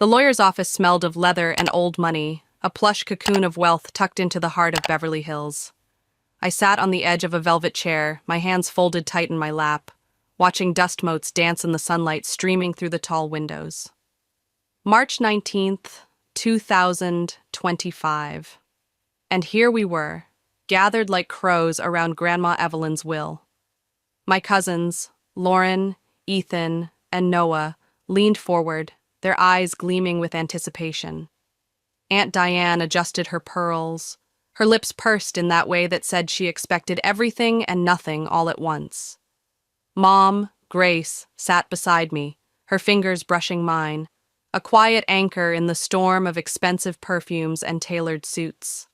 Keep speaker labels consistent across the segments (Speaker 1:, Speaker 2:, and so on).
Speaker 1: The lawyer's office smelled of leather and old money, a plush cocoon of wealth tucked into the heart of Beverly Hills. I sat on the edge of a velvet chair, my hands folded tight in my lap, watching dust motes dance in the sunlight streaming through the tall windows. March 19th, 2025. And here we were, gathered like crows around Grandma Evelyn's will. My cousins, Lauren, Ethan, and Noah, leaned forward, their eyes gleaming with anticipation. Aunt Diane adjusted her pearls, her lips pursed in that way that said she expected everything and nothing all at once. Mom, Grace, sat beside me, her fingers brushing mine, a quiet anchor in the storm of expensive perfumes and tailored suits.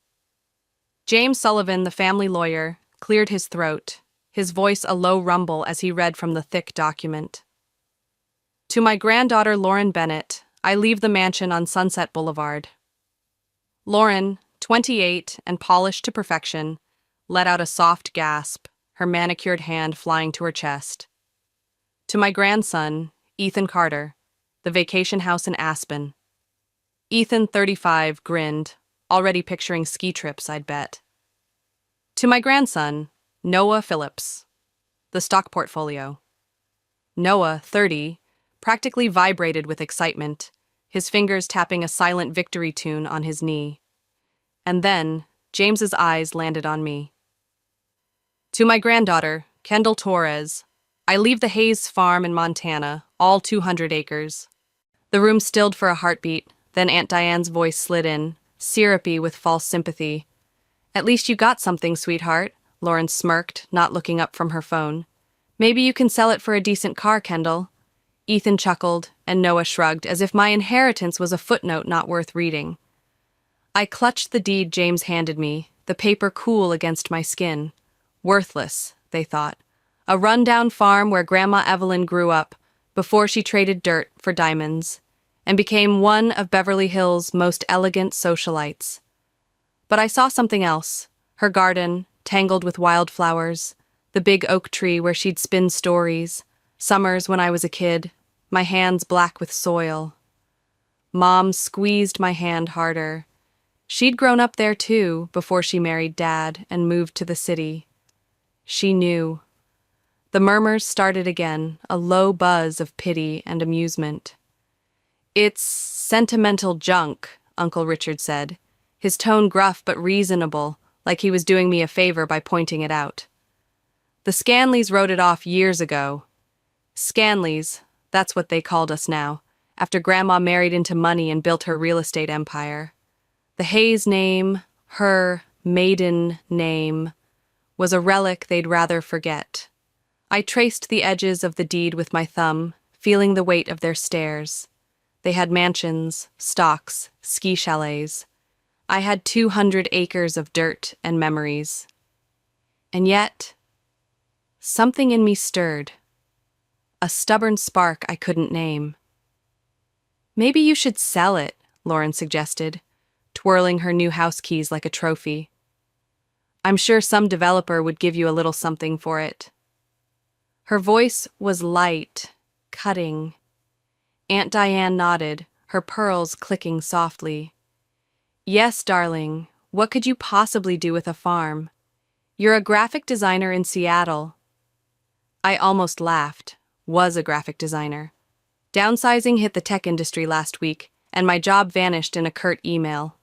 Speaker 1: James Sullivan, the family lawyer, cleared his throat, his voice a low rumble as he read from the thick document. To my granddaughter Lauren Bennett, I leave the mansion on Sunset Boulevard. Lauren, 28 and polished to perfection, let out a soft gasp, her manicured hand flying to her chest. To my grandson, Ethan Carter, the vacation house in Aspen. Ethan, 35, grinned, already picturing ski trips, I'd bet. To my grandson, Noah Phillips, the stock portfolio. Noah, 30, practically vibrated with excitement, his fingers tapping a silent victory tune on his knee. And then, James's eyes landed on me. To my granddaughter, Kendall Torres, I leave the Hayes farm in Montana, all 200 acres. The room stilled for a heartbeat, then Aunt Diane's voice slid in, syrupy with false sympathy. At least you got something, sweetheart, Lauren smirked, not looking up from her phone. Maybe you can sell it for a decent car, Kendall. Ethan chuckled, and Noah shrugged, as if my inheritance was a footnote not worth reading. I clutched the deed James handed me, the paper cool against my skin. Worthless, they thought. A rundown farm where Grandma Evelyn grew up, before she traded dirt for diamonds, and became one of Beverly Hills' most elegant socialites. But I saw something else, her garden, tangled with wildflowers, the big oak tree where she'd spin stories, summers when I was a kid, my hands black with soil. Mom squeezed my hand harder. She'd grown up there too before she married Dad and moved to the city. She knew. The murmurs started again, a low buzz of pity and amusement. It's sentimental junk, Uncle Richard said, his tone gruff but reasonable, like he was doing me a favor by pointing it out. The Scanleys wrote it off years ago. Scanleys, that's what they called us now, after Grandma married into money and built her real estate empire. The Hayes name, her maiden name, was a relic they'd rather forget. I traced the edges of the deed with my thumb, feeling the weight of their stairs. They had mansions, stocks, ski chalets. I had 200 acres of dirt and memories. And yet, something in me stirred. A stubborn spark I couldn't name. Maybe you should sell it, Lauren suggested, twirling her new house keys like a trophy. I'm sure some developer would give you a little something for it. Her voice was light, cutting. Aunt Diane nodded, her pearls clicking softly. Yes, darling, what could you possibly do with a farm? You're a graphic designer in Seattle. I almost laughed. Was a graphic designer. Downsizing hit the tech industry last week, and my job vanished in a curt email.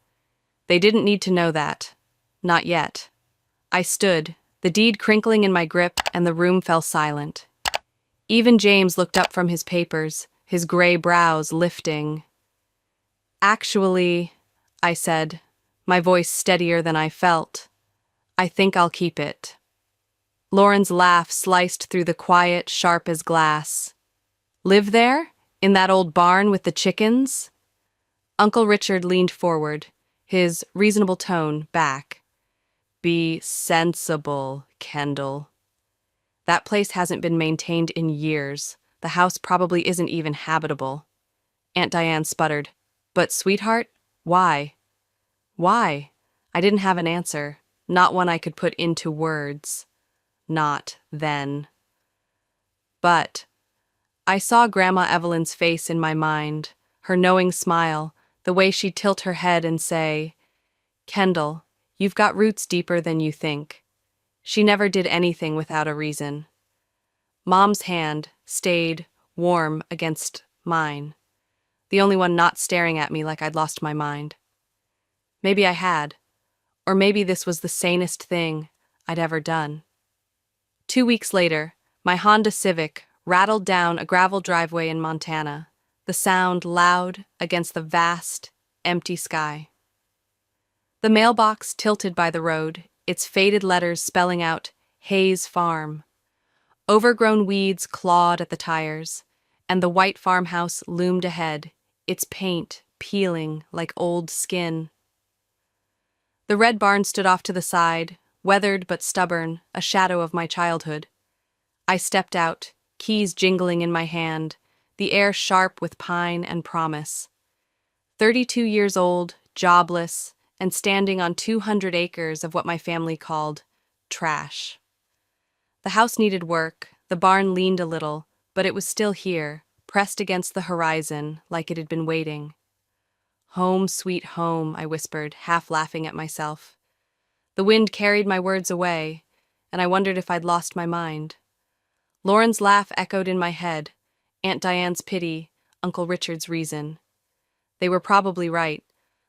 Speaker 1: They didn't need to know that. Not yet. I stood, the deed crinkling in my grip, and the room fell silent. Even James looked up from his papers, his gray brows lifting. Actually, I said, my voice steadier than I felt, I think I'll keep it. Lauren's laugh sliced through the quiet, sharp as glass. Live there? In that old barn with the chickens? Uncle Richard leaned forward, his reasonable tone back. Be sensible, Kendall. That place hasn't been maintained in years. The house probably isn't even habitable. Aunt Diane sputtered. But, sweetheart, why? Why? I didn't have an answer, not one I could put into words. Not then. But I saw Grandma Evelyn's face in my mind, her knowing smile, the way she'd tilt her head and say, "Kendall, you've got roots deeper than you think." She never did anything without a reason. Mom's hand stayed warm against mine, the only one not staring at me like I'd lost my mind. Maybe I had, or maybe this was the sanest thing I'd ever done. 2 weeks later, my Honda Civic rattled down a gravel driveway in Montana, the sound loud against the vast, empty sky. The mailbox tilted by the road, its faded letters spelling out Hayes Farm. Overgrown weeds clawed at the tires, and the white farmhouse loomed ahead, its paint peeling like old skin. The red barn stood off to the side, weathered but stubborn, a shadow of my childhood. I stepped out, keys jingling in my hand, the air sharp with pine and promise. 32 years old, jobless, and standing on 200 acres of what my family called trash. The house needed work, the barn leaned a little, but it was still here, pressed against the horizon like it had been waiting. "Home, sweet home," I whispered, half laughing at myself. The wind carried my words away, and I wondered if I'd lost my mind. Lauren's laugh echoed in my head, Aunt Diane's pity, Uncle Richard's reason. They were probably right.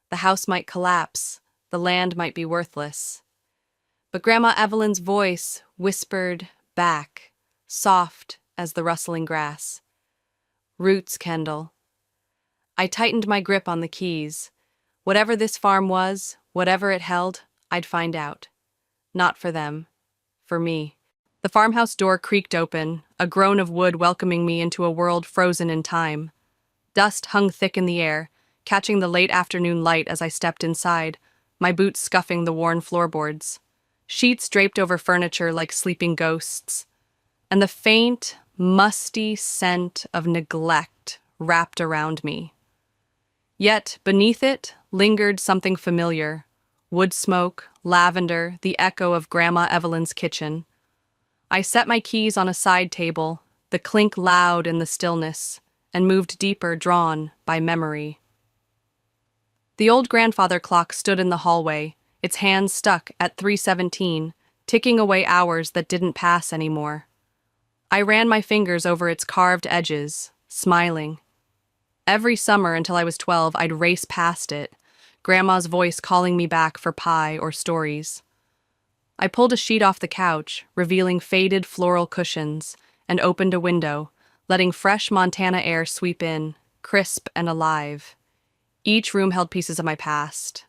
Speaker 1: The house might collapse, the land might be worthless. But Grandma Evelyn's voice whispered back, soft as the rustling grass. "Roots, Kendall." I tightened my grip on the keys. Whatever this farm was, whatever it held, I'd find out. Not for them. For me. The farmhouse door creaked open, a groan of wood welcoming me into a world frozen in time. Dust hung thick in the air, catching the late afternoon light as I stepped inside, my boots scuffing the worn floorboards. Sheets draped over furniture like sleeping ghosts, and the faint, musty scent of neglect wrapped around me. Yet, beneath it, lingered something familiar. Wood smoke, lavender, the echo of Grandma Evelyn's kitchen. I set my keys on a side table, the clink loud in the stillness, and moved deeper, drawn by memory. The old grandfather clock stood in the hallway, its hands stuck at 3:17, ticking away hours that didn't pass anymore. I ran my fingers over its carved edges, smiling. Every summer until I was 12, I'd race past it, Grandma's voice calling me back for pie or stories. I pulled a sheet off the couch, revealing faded floral cushions, and opened a window, letting fresh Montana air sweep in, crisp and alive. Each room held pieces of my past.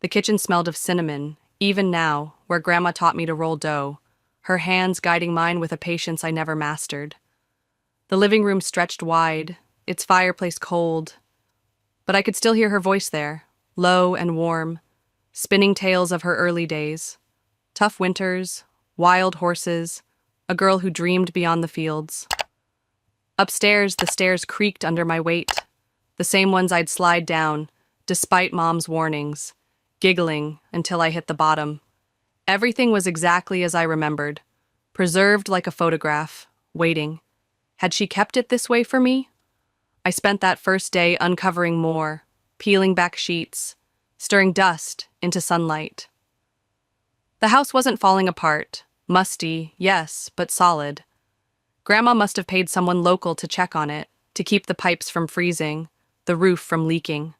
Speaker 1: The kitchen smelled of cinnamon, even now, where Grandma taught me to roll dough, her hands guiding mine with a patience I never mastered. The living room stretched wide, its fireplace cold, but I could still hear her voice there, low and warm, spinning tales of her early days. Tough winters, wild horses, a girl who dreamed beyond the fields. Upstairs, the stairs creaked under my weight, the same ones I'd slide down, despite Mom's warnings, giggling until I hit the bottom. Everything was exactly as I remembered, preserved like a photograph, waiting. Had she kept it this way for me? I spent that first day uncovering more, peeling back sheets, stirring dust into sunlight. The house wasn't falling apart. Musty, yes, but solid. Grandma must have paid someone local to check on it, to keep the pipes from freezing, the roof from leaking.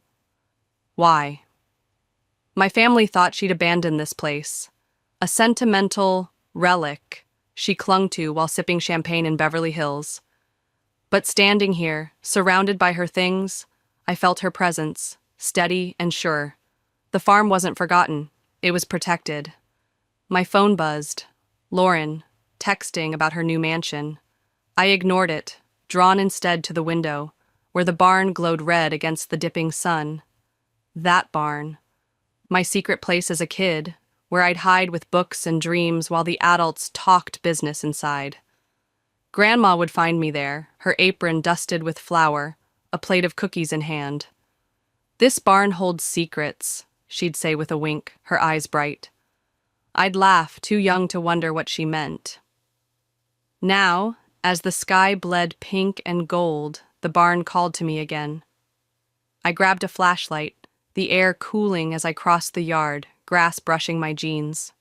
Speaker 1: Why? My family thought she'd abandoned this place, a sentimental relic she clung to while sipping champagne in Beverly Hills. But standing here, surrounded by her things, I felt her presence, steady and sure. The farm wasn't forgotten, it was protected. My phone buzzed. Lauren, texting about her new mansion. I ignored it, drawn instead to the window, where the barn glowed red against the dipping sun. That barn. My secret place as a kid, where I'd hide with books and dreams while the adults talked business inside. Grandma would find me there, her apron dusted with flour, a plate of cookies in hand. "This barn holds secrets," she'd say with a wink, her eyes bright. I'd laugh, too young to wonder what she meant. Now, as the sky bled pink and gold, the barn called to me again. I grabbed a flashlight, the air cooling as I crossed the yard, grass brushing my jeans.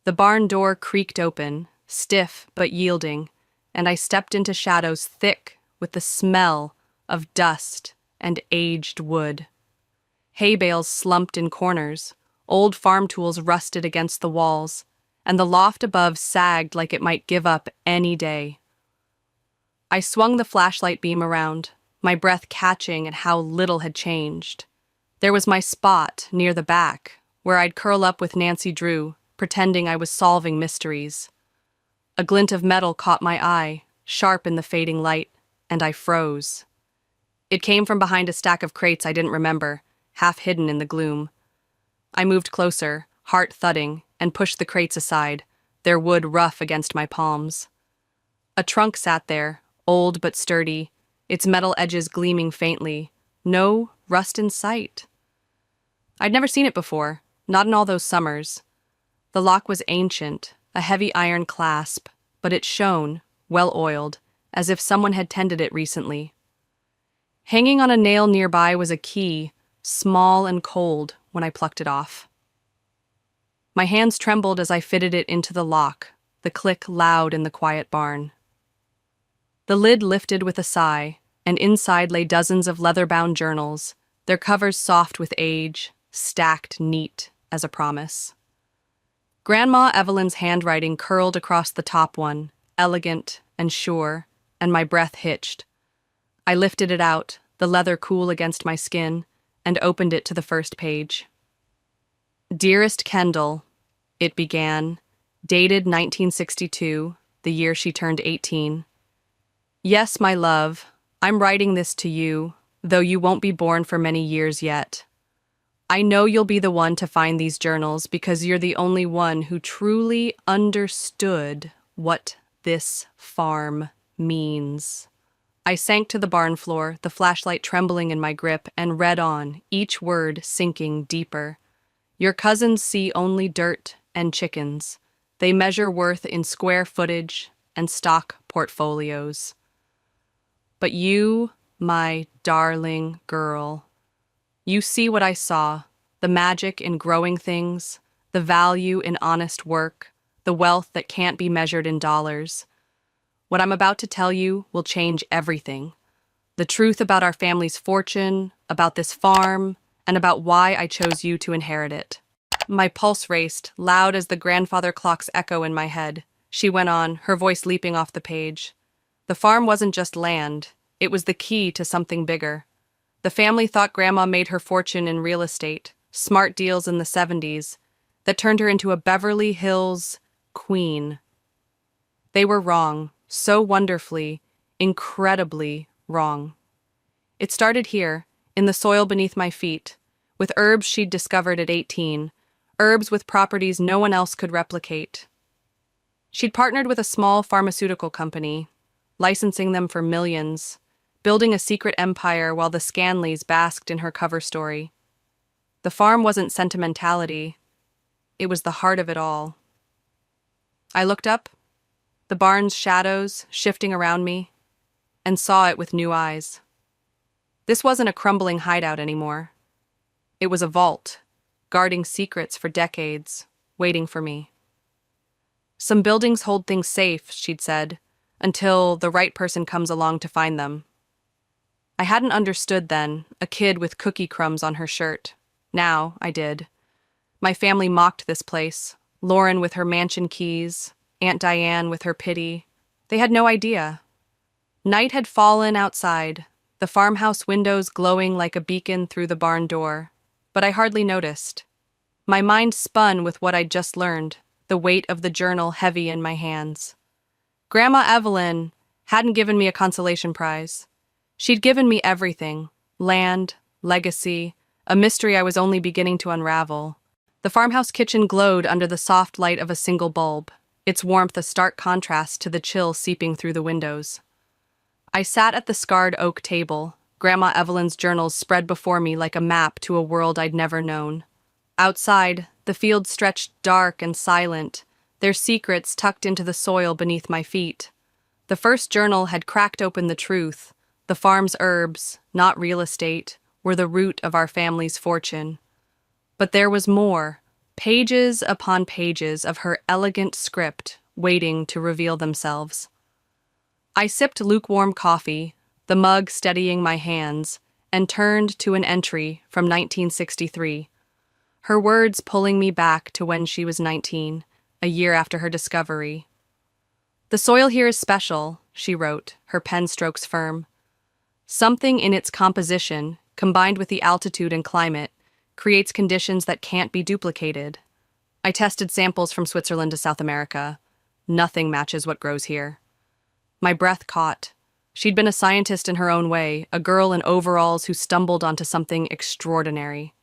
Speaker 1: The barn door creaked open, stiff but yielding, and I stepped into shadows thick with the smell of dust and aged wood. Hay bales slumped in corners, old farm tools rusted against the walls, and the loft above sagged like it might give up any day. I swung the flashlight beam around, my breath catching at how little had changed. There was my spot near the back, where I'd curl up with Nancy Drew, pretending I was solving mysteries. A glint of metal caught my eye, sharp in the fading light, and I froze. It came from behind a stack of crates I didn't remember, half hidden in the gloom. I moved closer, heart thudding, and pushed the crates aside, their wood rough against my palms. A trunk sat there, old but sturdy, its metal edges gleaming faintly, no rust in sight. I'd never seen it before, not in all those summers. The lock was ancient, a heavy iron clasp, but it shone, well-oiled, as if someone had tended it recently. Hanging on a nail nearby was a key, small and cold, when I plucked it off. My hands trembled as I fitted it into the lock, the click loud in the quiet barn. The lid lifted with a sigh, and inside lay dozens of leather-bound journals, their covers soft with age, stacked neat as a promise. Grandma Evelyn's handwriting curled across the top one, elegant and sure, and my breath hitched. I lifted it out, the leather cool against my skin, and opened it to the first page. Dearest Kendall, it began, dated 1962, the year she turned 18. Yes, my love, I'm writing this to you, though you won't be born for many years yet. I know you'll be the one to find these journals because you're the only one who truly understood what this farm means. I sank to the barn floor, the flashlight trembling in my grip, and read on, each word sinking deeper. Your cousins see only dirt and chickens. They measure worth in square footage and stock portfolios. But you, my darling girl, you see what I saw, the magic in growing things, the value in honest work, the wealth that can't be measured in dollars. What I'm about to tell you will change everything. The truth about our family's fortune, about this farm, and about why I chose you to inherit it. My pulse raced, loud as the grandfather clock's echo in my head. She went on, her voice leaping off the page. The farm wasn't just land, it was the key to something bigger. The family thought Grandma made her fortune in real estate, smart deals in the 70s, that turned her into a Beverly Hills queen. They were wrong, so wonderfully, incredibly wrong. It started here, in the soil beneath my feet, with herbs she'd discovered at 18, herbs with properties no one else could replicate. She'd partnered with a small pharmaceutical company, licensing them for millions, building a secret empire while the Scanleys basked in her cover story. The farm wasn't sentimentality, it was the heart of it all. I looked up, the barn's shadows shifting around me, and saw it with new eyes. This wasn't a crumbling hideout anymore. It was a vault, guarding secrets for decades, waiting for me. Some buildings hold things safe, she'd said, until the right person comes along to find them. I hadn't understood then, a kid with cookie crumbs on her shirt. Now, I did. My family mocked this place, Lauren with her mansion keys, Aunt Diane with her pity. They had no idea. Night had fallen outside, the farmhouse windows glowing like a beacon through the barn door, but I hardly noticed. My mind spun with what I'd just learned, the weight of the journal heavy in my hands. Grandma Evelyn hadn't given me a consolation prize. She'd given me everything, land, legacy, a mystery I was only beginning to unravel. The farmhouse kitchen glowed under the soft light of a single bulb, its warmth a stark contrast to the chill seeping through the windows. I sat at the scarred oak table, Grandma Evelyn's journals spread before me like a map to a world I'd never known. Outside, the fields stretched dark and silent, their secrets tucked into the soil beneath my feet. The first journal had cracked open the truth, the farm's herbs, not real estate, were the root of our family's fortune. But there was more, pages upon pages of her elegant script waiting to reveal themselves. I sipped lukewarm coffee, the mug steadying my hands, and turned to an entry from 1963, her words pulling me back to when she was 19, a year after her discovery. "The soil here is special," she wrote, her pen strokes firm. "Something in its composition, combined with the altitude and climate, creates conditions that can't be duplicated. I tested samples from Switzerland to South America. Nothing matches what grows here." My breath caught. She'd been a scientist in her own way, a girl in overalls who stumbled onto something extraordinary.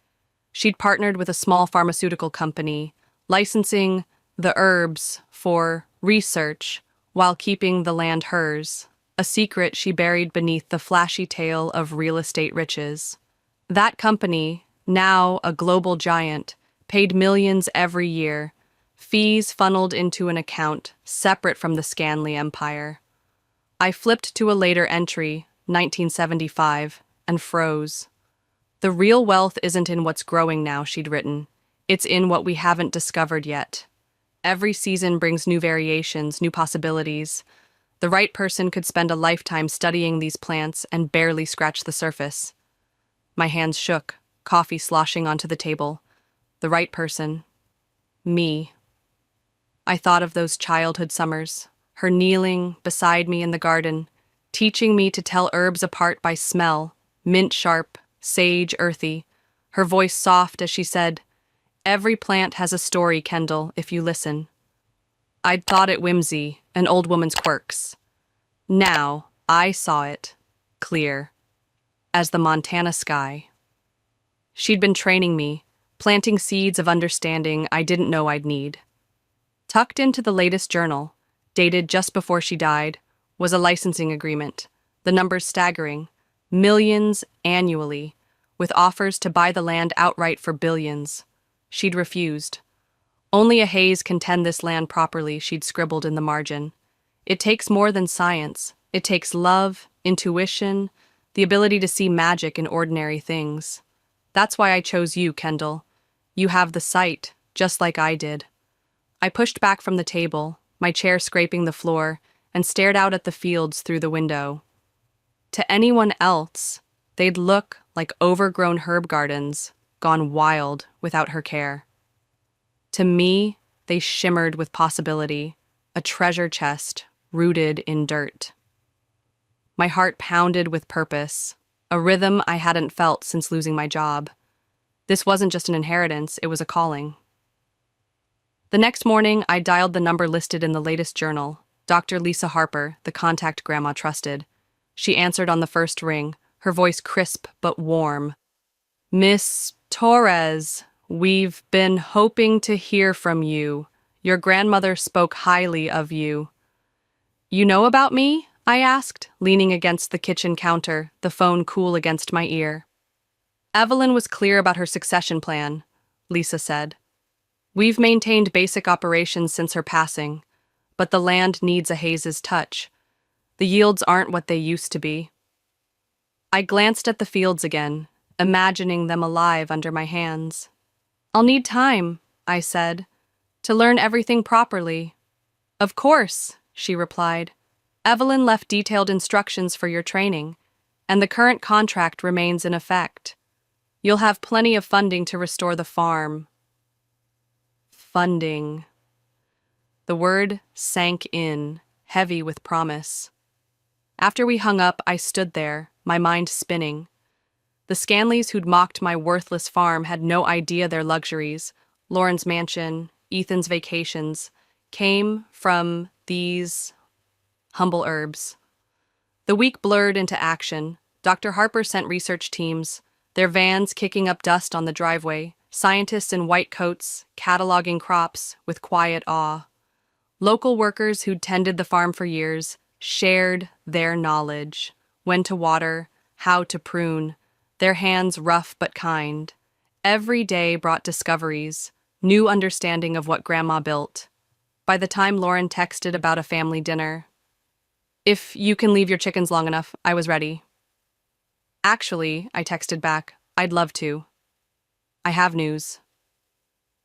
Speaker 1: She'd partnered with a small pharmaceutical company, licensing the herbs for research while keeping the land hers, a secret she buried beneath the flashy tale of real estate riches. That company, now a global giant, paid millions every year, fees funneled into an account separate from the Scanley empire. I flipped to a later entry, 1975, and froze. "The real wealth isn't in what's growing now," she'd written. "It's in what we haven't discovered yet. Every season brings new variations, new possibilities. The right person could spend a lifetime studying these plants and barely scratch the surface." My hands shook, coffee sloshing onto the table. The right person. Me. I thought of those childhood summers, her kneeling beside me in the garden, teaching me to tell herbs apart by smell, mint sharp, sage earthy, her voice soft as she said, "Every plant has a story, Kendall, if you listen." I'd thought it whimsy, an old woman's quirks. Now I saw it, clear, as the Montana sky. She'd been training me, planting seeds of understanding I didn't know I'd need. Tucked into the latest journal, dated just before she died, was a licensing agreement, the numbers staggering, millions annually, with offers to buy the land outright for billions. She'd refused. "Only a haze can tend this land properly," she'd scribbled in the margin. "It takes more than science. It takes love, intuition, the ability to see magic in ordinary things. That's why I chose you, Kendall. You have the sight, just like I did." I pushed back from the table, my chair scraping the floor, and stared out at the fields through the window. To anyone else, they'd look like overgrown herb gardens, gone wild without her care. To me, they shimmered with possibility, a treasure chest rooted in dirt. My heart pounded with purpose, a rhythm I hadn't felt since losing my job. This wasn't just an inheritance, it was a calling. The next morning, I dialed the number listed in the latest journal, Dr. Lisa Harper, the contact Grandma trusted. She answered on the first ring, her voice crisp but warm. "Miss Torres, we've been hoping to hear from you. Your grandmother spoke highly of you." "You know about me?" I asked, leaning against the kitchen counter, the phone cool against my ear. "Evelyn was clear about her succession plan," Lisa said. "We've maintained basic operations since her passing, but the land needs a Hayes' touch. The yields aren't what they used to be." I glanced at the fields again, imagining them alive under my hands. "I'll need time," I said, "to learn everything properly." "Of course," she replied. "Evelyn left detailed instructions for your training, and the current contract remains in effect. You'll have plenty of funding to restore the farm." Funding. The word sank in, heavy with promise. After we hung up, I stood there, my mind spinning. The Scanleys who'd mocked my worthless farm had no idea their luxuries, Lauren's mansion, Ethan's vacations, came from these humble herbs. The week blurred into action. Dr. Harper sent research teams, their vans kicking up dust on the driveway, scientists in white coats, cataloging crops with quiet awe. Local workers who'd tended the farm for years shared their knowledge, when to water, how to prune, their hands rough but kind. Every day brought discoveries, new understanding of what Grandma built. By the time Lauren texted about a family dinner, "If you can leave your chickens long enough, I was ready." "Actually," I texted back, I'd love to. I have news.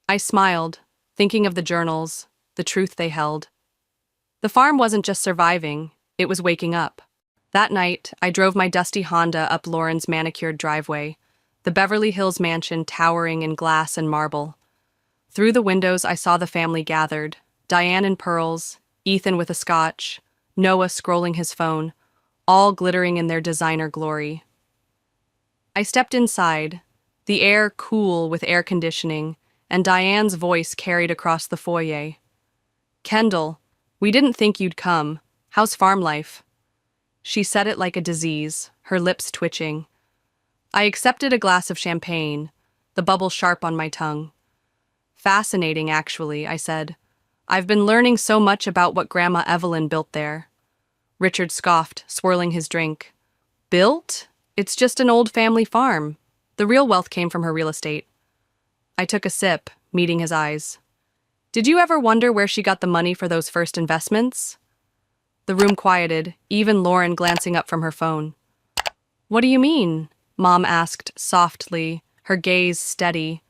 Speaker 1: I smiled, thinking of the journals, the truth they held. The farm wasn't just surviving, it was waking up. That night, I drove my dusty Honda up Lauren's manicured driveway, the Beverly Hills mansion towering in glass and marble. Through the windows, I saw the family gathered, Diane in pearls, Ethan with a scotch, Noah scrolling his phone, all glittering in their designer glory. I stepped inside, the air cool with air conditioning, and Diane's voice carried across the foyer. "Kendall, we didn't think you'd come. How's farm life?" She said it like a disease, her lips twitching. I accepted a glass of champagne, the bubble sharp on my tongue. "Fascinating, actually," I said. "I've been learning so much about what Grandma Evelyn built there." Richard scoffed, swirling his drink. "Built? It's just an old family farm. The real wealth came from her real estate." I took a sip, meeting his eyes. "Did you ever wonder where she got the money for those first investments?" The room quieted, even Lauren glancing up from her phone. "What do you mean?" Mom asked softly, her gaze steady.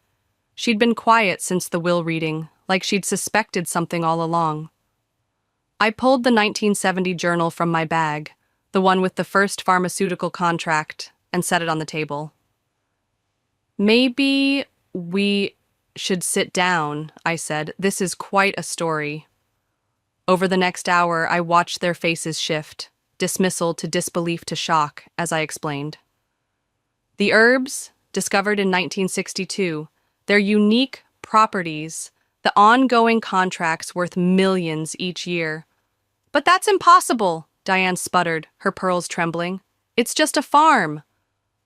Speaker 1: She'd been quiet since the will reading, like she'd suspected something all along. I pulled the 1970 journal from my bag, the one with the first pharmaceutical contract, and set it on the table. "Maybe we should sit down," I said. "This is quite a story." Over the next hour, I watched their faces shift, dismissal to disbelief to shock, as I explained. The herbs, discovered in 1962, their unique properties, the ongoing contracts worth millions each year. "But that's impossible," Diane sputtered, her pearls trembling. "It's just a farm."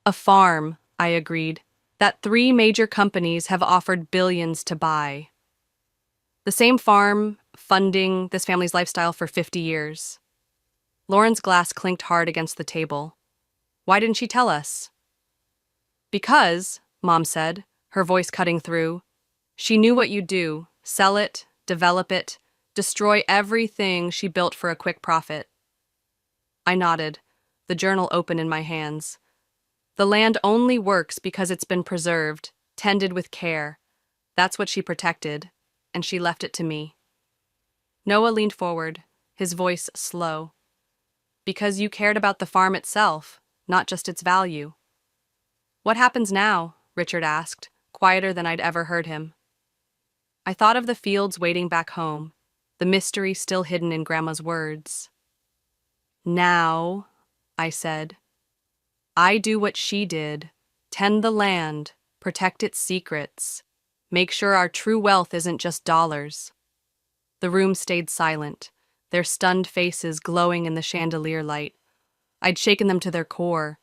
Speaker 1: "A farm," I agreed, "that 3 major companies have offered billions to buy." The same farm, funding this family's lifestyle for 50 years. Lauren's glass clinked hard against the table. "Why didn't she tell us?" "Because," Mom said, her voice cutting through, "she knew what you'd do, sell it, develop it, destroy everything she built for a quick profit." I nodded, the journal open in my hands. The land only works because it's been preserved, tended with care. That's what she protected, and she left it to me. Noah leaned forward, his voice slow. "Because you cared about the farm itself, not just its value." "What happens now?" Richard asked, quieter than I'd ever heard him. I thought of the fields waiting back home, the mystery still hidden in Grandma's words. "Now," I said, "I do what she did, tend the land, protect its secrets, make sure our true wealth isn't just dollars." The room stayed silent, their stunned faces glowing in the chandelier light. I'd shaken them to their core,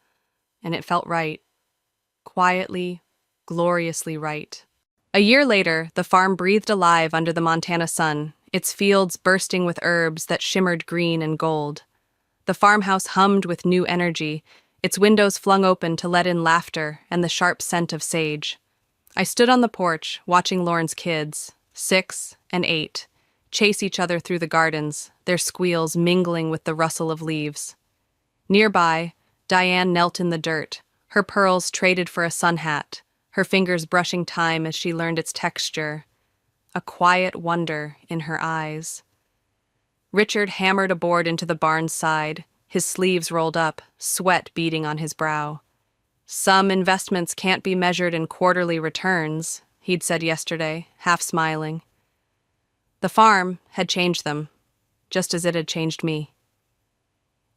Speaker 1: and it felt right. Quietly, gloriously right. A year later, the farm breathed alive under the Montana sun, its fields bursting with herbs that shimmered green and gold. The farmhouse hummed with new energy, its windows flung open to let in laughter and the sharp scent of sage. I stood on the porch, watching Lauren's kids, 6 and 8, chase each other through the gardens, their squeals mingling with the rustle of leaves. Nearby, Diane knelt in the dirt, her pearls traded for a sun hat, her fingers brushing time as she learned its texture, a quiet wonder in her eyes. Richard hammered a board into the barn's side, his sleeves rolled up, sweat beading on his brow. "Some investments can't be measured in quarterly returns," he'd said yesterday, half smiling. The farm had changed them, just as it had changed me.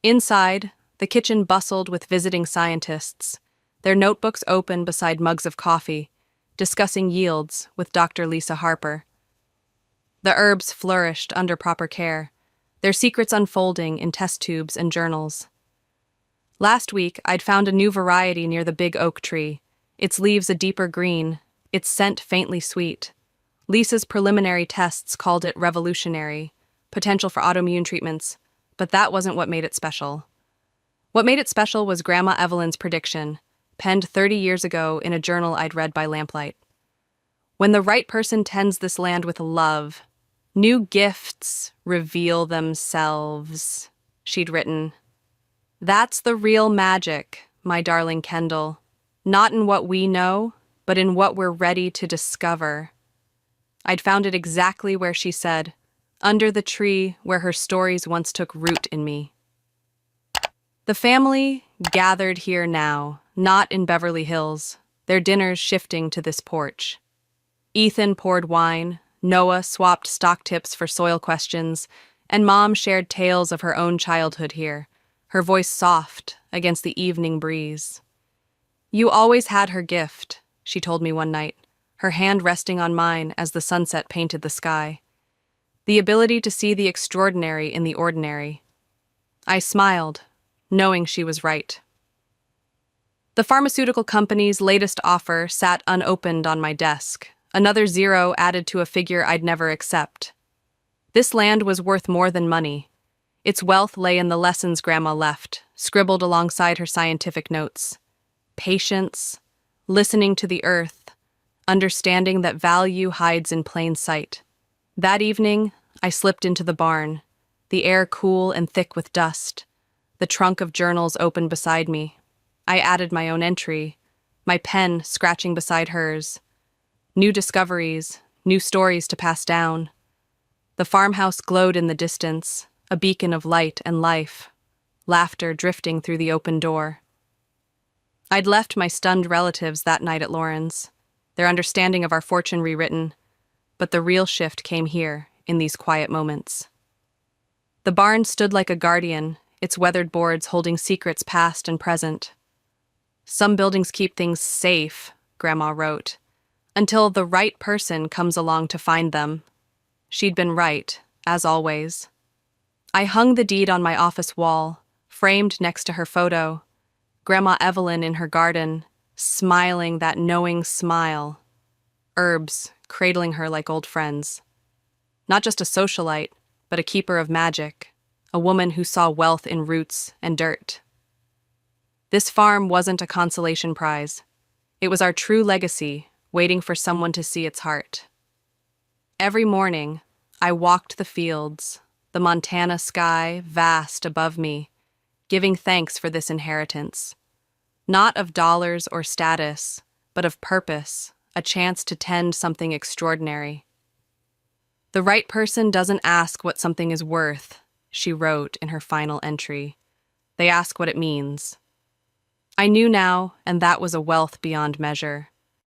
Speaker 1: Inside, the kitchen bustled with visiting scientists, their notebooks open beside mugs of coffee, discussing yields with Dr. Lisa Harper. The herbs flourished under proper care, their secrets unfolding in test tubes and journals. Last week, I'd found a new variety near the big oak tree, its leaves a deeper green, its scent faintly sweet. Lisa's preliminary tests called it revolutionary, potential for autoimmune treatments, but that wasn't what made it special. What made it special was Grandma Evelyn's prediction, penned 30 years ago in a journal I'd read by lamplight. "When the right person tends this land with love, new gifts reveal themselves," she'd written. "That's the real magic, my darling Kendall. not in what we know, but in what we're ready to discover. I'd found it exactly where she said, under the tree where her stories once took root in me. The family gathered here now, not in Beverly Hills, their dinners shifting to this porch. Ethan poured wine, Noah swapped stock tips for soil questions, and Mom shared tales of her own childhood here, her voice soft against the evening breeze. "You always had her gift," she told me one night, her hand resting on mine as the sunset painted the sky. "The ability to see the extraordinary in the ordinary." I smiled, knowing she was right. The pharmaceutical company's latest offer sat unopened on my desk, another zero added to a figure I'd never accept. This land was worth more than money. Its wealth lay in the lessons Grandma left, scribbled alongside her scientific notes. Patience, listening to the earth, understanding that value hides in plain sight. That evening, I slipped into the barn, the air cool and thick with dust, the trunk of journals open beside me. I added my own entry, my pen scratching beside hers. New discoveries, new stories to pass down. The farmhouse glowed in the distance, a beacon of light and life, laughter drifting through the open door. I'd left my stunned relatives that night at Lauren's, their understanding of our fortune rewritten, but the real shift came here, in these quiet moments. The barn stood like a guardian, its weathered boards holding secrets past and present. "Some buildings keep things safe," Grandma wrote, "until the right person comes along to find them." She'd been right, as always. I hung the deed on my office wall, framed next to her photo, Grandma Evelyn in her garden, smiling that knowing smile. Herbs cradling her like old friends. Not just a socialite, but a keeper of magic, a woman who saw wealth in roots and dirt. This farm wasn't a consolation prize. It was our true legacy, waiting for someone to see its heart. Every morning, I walked the fields, the Montana sky vast above me, giving thanks for this inheritance. Not of dollars or status, but of purpose, a chance to tend something extraordinary. "The right person doesn't ask what something is worth," she wrote in her final entry. "They ask what it means." I knew now, and that was a wealth beyond measure.